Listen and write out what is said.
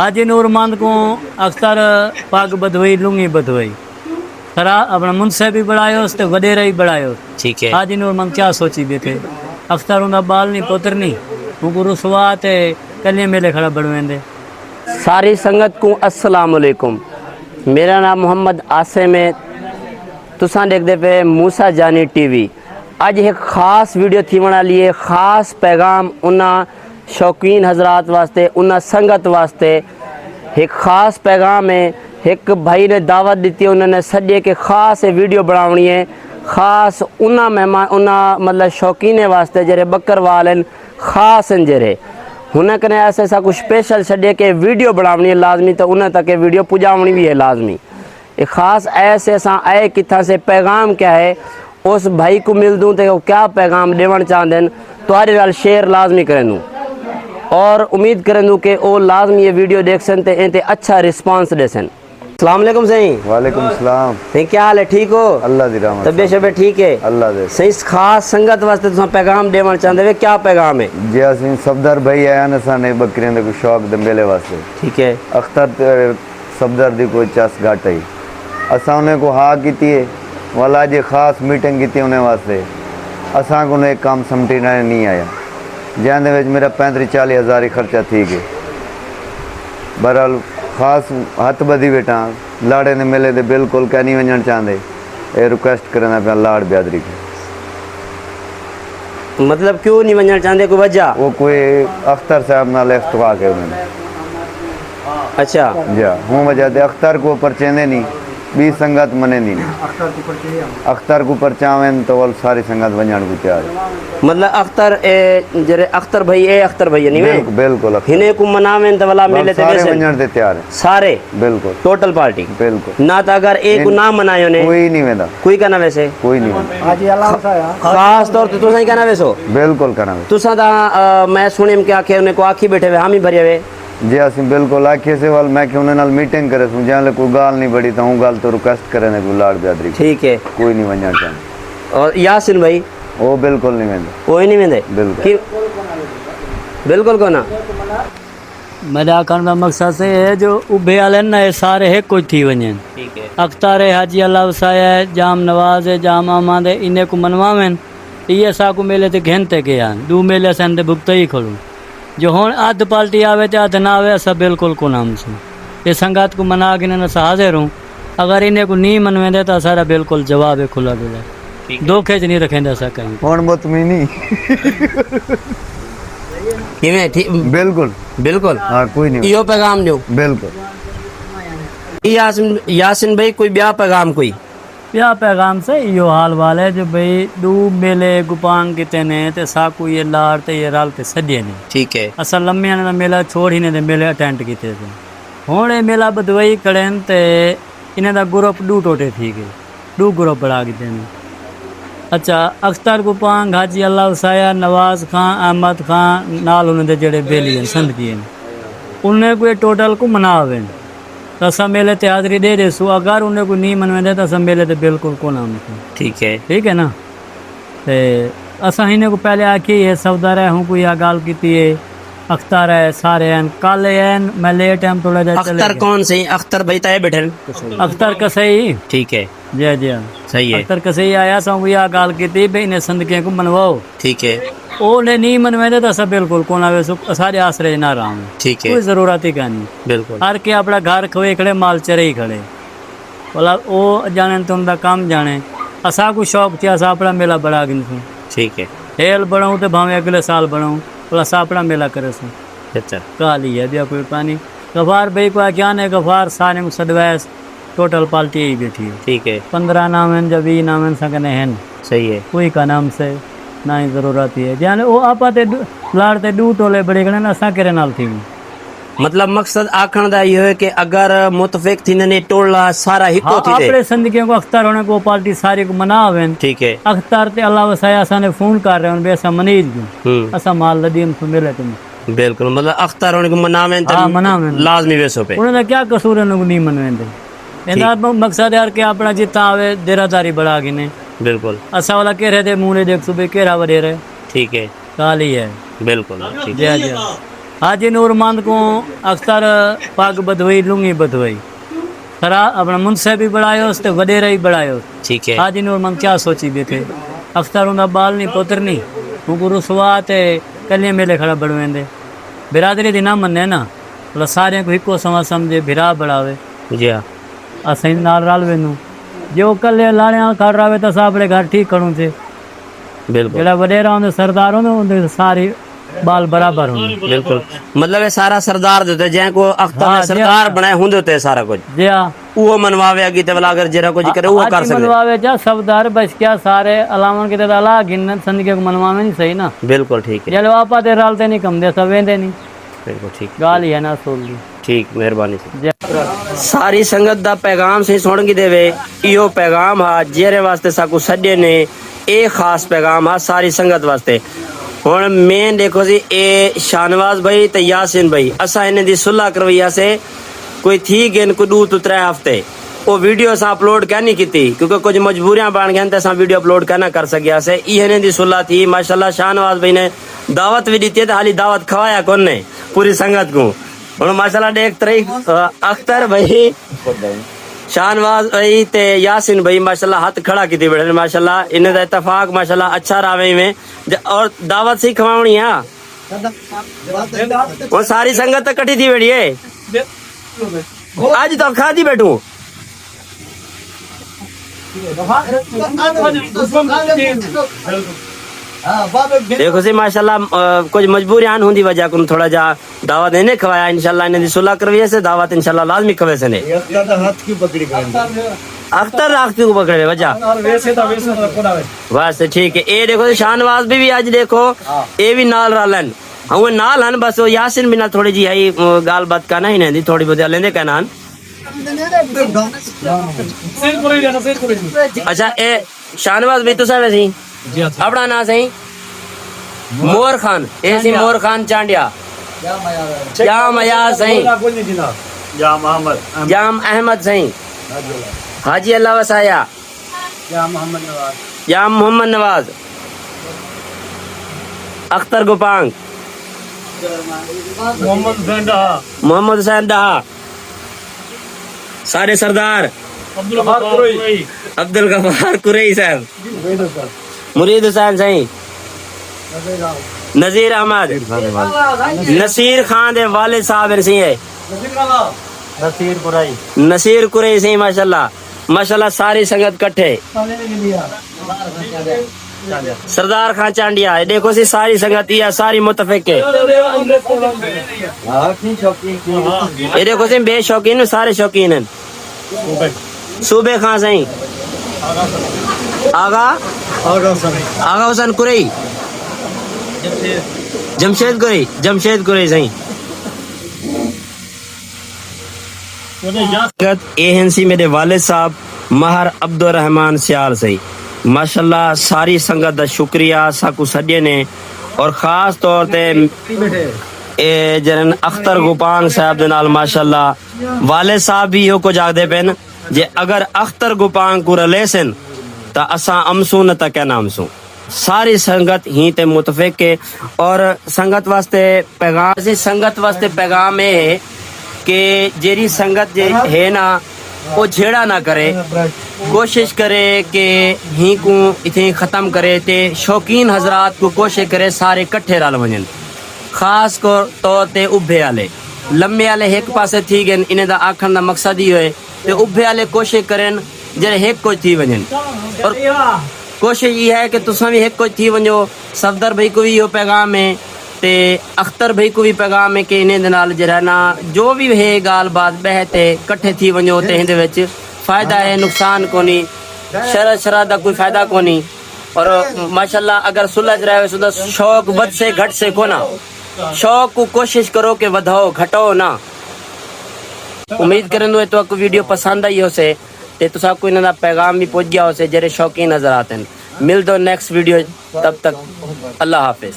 हाजी नूरमंद को अख्तर पग बधवई लुंगी बधवई खरा अपना मुंसे भी बढ़ायो उसते वडेरा ही बढ़ायो। ठीक है। हाजी नूरमंद क्या सोची बैठे अख्तर उनका बाल नहीं पुत्र नहीं उनको रुसवात है कलिए मेले खड़ा बढ़वेंदे। सारी संगत को अस्सलाम वालेकुम। मेरा नाम मोहम्मद आसिम है। तुसा देखते पे मूसा जानी टीवी। आज एक ख़ास वीडियो थी बना लिए ख़ास पैगाम उन्ना शौकीन हजरात वास्ते उन्ना संगत वास्ते एक ख़ास पैगाम है। एक भाई ने दावत दी थी उन्होंने सजे के ख़ास वीडियो बनानी है ख़ास उन्ना मेहमान उन्ना मतलब शौकीन वास्ते जरे बकरवाल ख़ास जरे हुन कने ऐसा कुछ स्पेशल छे के वीडियो बनानी है लाजमी तो उन्हें तक वीडियो पुजावनी भी है लाजमी। एक ख़ास ऐसे आए कितना से पैगाम क्या है उस भाई को मिल दूँ तो क्या पैगाम देवन चाहते तुम्हारे नाल शेयर लाजमी करें दूँ और उम्मीद करें दूँ कि वो लाजमी ये वीडियो देख सन ते अच्छा रिस्पांस दे सन। अस्सलाम वालेकुम सही। वालेकुम सलाम। सही क्या हाल है ठीक हो? अल्लाह दी रहमत तबीयत शबीयत ठीक है? अल्लाह दे सही खास संगत वास्ते तुम पैगाम देवन चाहते हो क्या पैगाम है? जे असीं सफदर भाई आया न साने बकरियां दे शौक दे मेले वास्ते। ठीक है। अख्तर सफदर दी कोई चस घट है असां उन्हें को हाँ कीती है वाला जे खास मीटिंग की उन्हें वास्ते असां को एक काम समझना नहीं आया जैसे विच मेरा 35-40 हज़ार ही खर्चा थी गए। बहरहाल खास हथ बधी बैठा लाड़े ने मेले दे बिल्कुल क्या नहीं वजन चाहते ये रिक्वेस्ट करना पे लाड़ ब्यादरी की। मतलब क्यों नहीं वजन चाहते कोई वजह? वो कोई अख्तर साहब नाल इफ्तवा के उन्होंने। अच्छा जा हूँ वजह दे अख्तर को परचेंदे नहीं बी संगत मने नहीं अख्तर को परचावें तो वो सारी संगत वजन को तैयार है। मतलब अख्तर ए जरे अख्तर भाई ए अख्तर भैया नहीं बिल्कुल बिल्कुल हिने को मनावें तो वाला मेले ते सारे वैसे वजन दे तैयार है सारे बिल्कुल टोटल पार्टी बिल्कुल ना तो अगर एक को ना मनायो ने कोई नहीं वेंदा कोई कहना वैसे कोई नहीं वेंदा खास तौर पे तुसा ही कहना वैसो बिल्कुल करना तुसा दा मैं सुने के आखे उन्हें को आखी बैठे हुए हम ही भरे हुए जे असीं बिल्कुल आखिए से वाल मैं कि उन्हें नाल मीटिंग करे सुन जहाँ कोई गाल नहीं बड़ी तो हूँ गाल तो रिक्वेस्ट करे ने कोई लाड़ ब्यादरी ठीक है कोई नहीं वजन चाहते और यासिन भाई वो बिल्कुल नहीं वेंदा कोई नहीं वेंदे बिल्कुल बिल्कुल को ना मेरा कहने का मकसद से है जो उभे वाले ना ये सारे है कोई थी वजन ठीक है। अख्तर है हाजी अल्लाह वसाया है जाम नवाज है जाम अहमद है इन्हें को मनवावें ये सा को मेले ते घंटे के आन दो मेले से अंदर भुगत ही खड़ू जो हूँ अध पार्टी आवे तो अध ना आवे ऐसा बिल्कुल को नाम से ये संगत को मना के ना हाजिर हूँ अगर इन्हें को नहीं मनवेंदे तो सारा बिल्कुल जवाब है खुला खुला धोखे च नहीं रखेंगे ऐसा कहीं कौन मुतमईनी बिल्कुल बिल्कुल हाँ कोई नहीं यो पैगाम दो बिल्कुल। यासिन भाई कोई ब्याह पैगाम कोई या पैगाम से यो हाल वाल है जो भाई दू मेले गुपांग किते ने ते साकू ये लाड़ ते ये राल ते सजे ने ठीक है। असल लम्बे ने मेला छोड़ ही ने ते मेले अटेंड किते थे हुण ये मेला बदवई कड़न ते इन्हें दा ग्रुप दू टोटे थी गए दू ग्रुप बड़ा किते ने। अच्छा अख्तर गुपांग हाजी अल्लाह वसाया नवाज खान अहमद खान नाल उन्हें दे जेड़े बेली हैं संद किए उन्हें कोई टोटल को मनावें तो असा मेले ते हाजरी दे देसू अगर उन्हें को नहीं मनवेंदे तो असा मेले ते बिल्कुल को नाम ठीक है ना ते असा इन्हें को पहले आखी है सौदा रहे हूँ कोई गाल की है अख्तर है सारे हैं कल हैं मैं लेट टाइम थोड़ा जा अख्तर कौन सही अख्तर भाई ताए बैठे अख्तर का सही ठीक है जी जी सही है। अख्तर का सही आया सौ या गाल की भाई इन्हें संदके को मनवाओ ठीक है। ओने नहीं मनवेंदे तो असा बिल्कुल को ना सारे आसरे ना रहा ठीक है। कोई जरूरत ही नहीं बिल्कुल हर के अपना घर खोए खड़े माल चरे ही खड़े बोला वो जाने तो उनका काम जाने असा को शौक थी असा अपना मेला बड़ा गिन ठीक है। हेल बढ़ाऊँ तो भावे अगले साल बढ़ाऊँ बोला असा अपना मेला करे सू अच्छा काली है दिया कोई पानी गफार भाई को क्या ने गफार सारे में सदवैस टोटल पार्टी ही बैठी है ठीक है। 15 नाम हैं जब 20 नाम हैं सकने हैं सही है। कोई का नाम से ना ही जरूरत ही है जाने वो आपाते लाड़ते दू टोले बड़े गणे ना असा करे नाल थी मतलब मकसद आखण दा ये है कि अगर मुतफिक थी ने टोला सारा हिको थी अपने संदकियों को अख्तर होने को पार्टी सारी को मना आवेन ठीक है। अख्तर ते अल्लाह वसाया असा ने फोन कर रहे हैं बेसा मनीज भी असा माल लदीम से मिले तुम बिल्कुल मतलब अख्तर होने को मनावें हाँ मनावें लाजमी वैसो पे उन्हें क्या कसूर है उनको नहीं मनवेंदे इनका मकसद यार के अपना जितना आवे देरादारी बढ़ा गिने बिल्कुल असा वाला कह रहे थे मुँह ने देख सुबह केरा वडेरे ठीक है। काली है बिल्कुल ठीक जी जी हाजी नूरमंद को अख्तर पग बधवई लुंगी बधवई खरा अपना मुनसे भी बढ़ायो तो वडेरा ही बढ़ायो। ठीक है। हाजी नूरमंद क्या सोची बैठे अख्तर उनका बाल नहीं पुत्र नहीं उनको रुसवा ते कलिए मेले खड़ा बढ़वेंदे बिरादरी दी ना मन्ने ना मतलब सारे को इको समा समझे बिरा बढ़ावे जी हाँ असें नाल रल वेनू जो कले लाणिया कर रहा तो सापड़े घर ठीक करूँ थे बिल्कुल जेड़ा वडेरा होंदे सरदार होंदे उनके सारी बाल बराबर होंदे। बिल्कुल मतलब ये सारा सरदार देते जै को अख्तर हाँ, ने सरदार बनाए होंदे होते सारा कुछ जी हाँ वो मनवावे अगी ते वाला अगर जरा कुछ करे वो कर सकते मनवावे जा सबदार बच क्या सारे अलावन के अला गिन संदिके को मनवावे नहीं सही ना। बिल्कुल ठीक है। जल वापा ते रलते नहीं कम दे सब वेंदे नहीं बिल्कुल ठीक गाल ही है ना सोल दी ठीक मेहरबानी से जय सारी संगत दा पैगाम से सुन के देवे इहो पैगाम हा जेरे वास्ते साकू सड्डे ने ए खास पैगाम हा सारी संगत वास्ते। हुण मैं देखो जी ए शाहनवाज भाई ते यासीन भाई असा इन्हें दी सुलह करवैया से कोई थी गेन को 2 to 3 हफ्ते वो वीडियो असा अपलोड क्या नहीं की क्योंकि कुछ मजबूरियां बन गई तो वीडियो अपलोड क्या ना कर सकिया से इन्हें दी सुलह थी माशाल्लाह। शाहनवाज भाई ने दावत भी दी थी तो हाली दावत खवाया कौन ने पूरी संगत को। हुण माशाल्लाह देख तरी अख्तर भाई शाहनवाज भाई ते यासीन भाई माशाल्लाह हाथ खड़ा की थी बैठे माशाल्लाह इन्हें दा इत्तेफाक माशाल्लाह अच्छा रावे में और दावत से खवावनी है वो सारी संगत तो कटी थी बैठी है आज तो खा दी बैठू देखो सी माशाल्लाह कुछ मजबूरियां होंदी वजह को थोड़ा जा दावत इन्हें खवाया इंशाल्लाह इन्हें दी सुलह करवी से दावत इंशाल्लाह लाजमी खवे से ने हाथ की पकड़ी अख्तर राखती को पकड़े वजह बस ठीक है। ए देखो शाहनवाज भी आज देखो ए भी नाल रलन वो नाल हन बस वो यासिन भी ना थोड़ी जी है गाल बात का नहीं नहीं थोड़ी बहुत लेंदे का नान अच्छा ए शाहनवाज भी तो सब सही अपना ना सही मोर खान ए सी मोर खान चांडिया जाम अयाज सही जाम अहमद सही हाजी अल्लाह वसाया जाम मोहम्मद नवाज अख्तर गुपांग मोहम्मद हुसैन डहा सारे सरदार अब्दुल गफार कुरैशी साहब मुरीद हुसैन सही नजीर अहमद नसीर खान दे वालिद साहब सही है नसीर कुरैशी सही माशाल्लाह माशाल्लाह सारी संगत कट्ठे सरदार खान चांडिया है देखो सी सारी संगत ये सारी मुतफिक है ये देखो सी बेशौकीन सारे शौकीन हैं सूबे खान सही आगा हुसैन कुरैशी जमशेद कुरैशी सही एएनसी मेरे वालिद साहब महर अब्दुल रहमान सियाल सही माशाल्लाह सारी संगत दा शुक्रिया साकू सजे ने और खास तौर ते ए जरन अख्तर गुपांग साहब दे नाल माशाल्लाह वालिद साहब भी हो को जागदे पेन जे अगर अख्तर गुपांग को रलेसन ता असा अमसू न तक नामसू सारी संगत ही ते मुतफिक के और संगत वास्ते पैगाम है कि जेरी संगत जे है ना वो झेड़ा ना करे कोशिश करे कि ही को इथे खत्म करे ते शौकीन हजरात को कोशिश करे सारे कट्ठे रल वजन खास तौर ते उभे वाले लम्बे वाले एक पासे थी गए इन्हें दा आखन दा मकसद ही है ते उभे वाले कोशिश करें जरे एक कुछ थी वजन और कोशिश ये है कि तुसा भी एक कुछ थी वजो सफदर भाई को भी यो पैगाम है ते अख्तर भाई को भी पैगाम है कि इन्हें नाल जरा ना जो भी है गाल बात बहते कट्ठे थी वजो ते हिंदे विच फायदा है नुकसान कोनी शरा दा कोई फायदा कोनी और माशाल्लाह अगर सुलझ रहे हो तो शौक बद से घट से कोना शौक को कोशिश करो कि वधाओ घटाओ ना। उम्मीद करन तो आपको वीडियो पसंद आई हो से ते तुसा को इन्हां दा पैगाम भी पहुंच गया हो से जरे शौकीन नजर आते हैं। मिल दो नेक्स्ट वीडियो तब तक अल्लाह हाफिज।